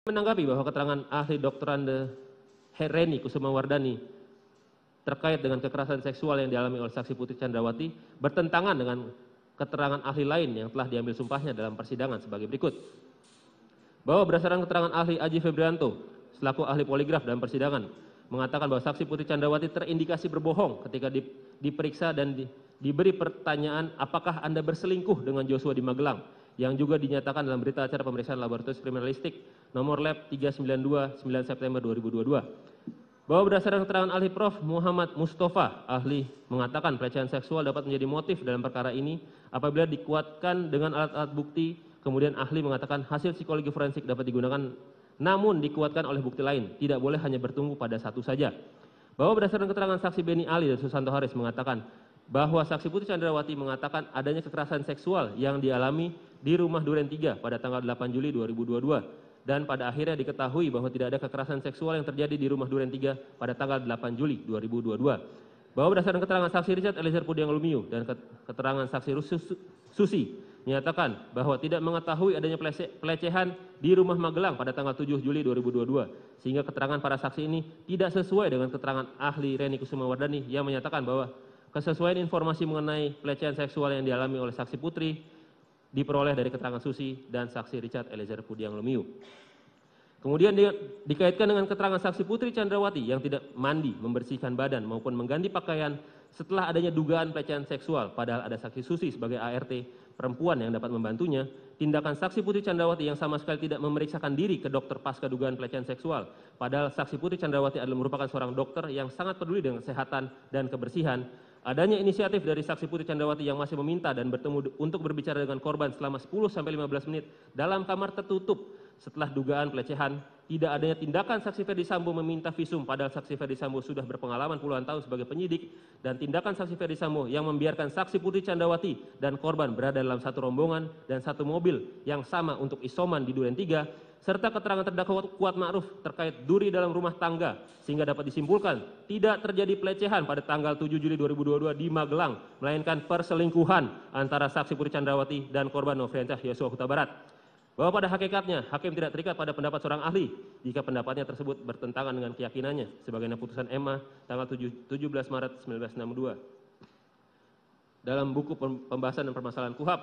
Menanggapi bahwa keterangan ahli Dr. Reni Kusumawardani terkait dengan kekerasan seksual yang dialami oleh saksi Putri Chandrawati bertentangan dengan keterangan ahli lain yang telah diambil sumpahnya dalam persidangan sebagai berikut. Bahwa berdasarkan keterangan ahli Aji Febrianto selaku ahli poligraf dalam persidangan mengatakan bahwa saksi Putri Chandrawati terindikasi berbohong ketika diperiksa dan diberi pertanyaan apakah Anda berselingkuh dengan Joshua di Magelang, yang juga dinyatakan dalam berita acara pemeriksaan laboratorium kriminalistik nomor lab 392 9 September 2022. Bahwa berdasarkan keterangan ahli Prof. Muhammad Mustafa, ahli mengatakan pelecehan seksual dapat menjadi motif dalam perkara ini apabila dikuatkan dengan alat-alat bukti. Kemudian ahli mengatakan hasil psikologi forensik dapat digunakan namun dikuatkan oleh bukti lain, tidak boleh hanya bertumbuh pada satu saja. Bahwa berdasarkan keterangan saksi Beni Ali dan Susanto Haris mengatakan bahwa saksi Putri Chandrawati mengatakan adanya kekerasan seksual yang dialami di rumah Duren 3 pada tanggal 8 Juli 2022 dan pada akhirnya diketahui bahwa tidak ada kekerasan seksual yang terjadi di rumah Duren 3 pada tanggal 8 Juli 2022. Bahwa berdasarkan keterangan saksi Richard Eliezer Pudiang Lumiu dan keterangan saksi Susi menyatakan bahwa tidak mengetahui adanya pelecehan di rumah Magelang pada tanggal 7 Juli 2022 sehingga keterangan para saksi ini tidak sesuai dengan keterangan ahli Reni Kusumawardani yang menyatakan bahwa kesesuaian informasi mengenai pelecehan seksual yang dialami oleh saksi Putri diperoleh dari keterangan Susi dan saksi Richard Eliezer Pudiang Lumiu. Kemudian dikaitkan dengan keterangan saksi Putri Chandrawati yang tidak mandi, membersihkan badan maupun mengganti pakaian setelah adanya dugaan pelecehan seksual, padahal ada saksi Susi sebagai ART perempuan yang dapat membantunya. Tindakan saksi Putri Chandrawati yang sama sekali tidak memeriksakan diri ke dokter pasca dugaan pelecehan seksual, padahal saksi Putri Chandrawati adalah merupakan seorang dokter yang sangat peduli dengan kesehatan dan kebersihan. Adanya inisiatif dari saksi Putri Chandrawati yang masih meminta dan bertemu untuk berbicara dengan korban selama 10-15 menit dalam kamar tertutup setelah dugaan pelecehan. Tidak adanya tindakan saksi Ferdi Sambo meminta visum padahal saksi Ferdi Sambo sudah berpengalaman puluhan tahun sebagai penyidik, dan tindakan saksi Ferdi Sambo yang membiarkan saksi Putri Chandrawati dan korban berada dalam satu rombongan dan satu mobil yang sama untuk isoman di Duren 3, serta keterangan terdakwa Kuat Ma'ruf terkait duri dalam rumah tangga sehingga dapat disimpulkan tidak terjadi pelecehan pada tanggal 7 Juli 2022 di Magelang, melainkan perselingkuhan antara saksi Putri Chandrawati dan korban Nofriansyah Yosua Huta Barat. Bahwa pada hakikatnya hakim tidak terikat pada pendapat seorang ahli jika pendapatnya tersebut bertentangan dengan keyakinannya sebagaimana putusan MA tanggal 17 Maret 1962. Dalam buku pembahasan dan permasalahan KUHAP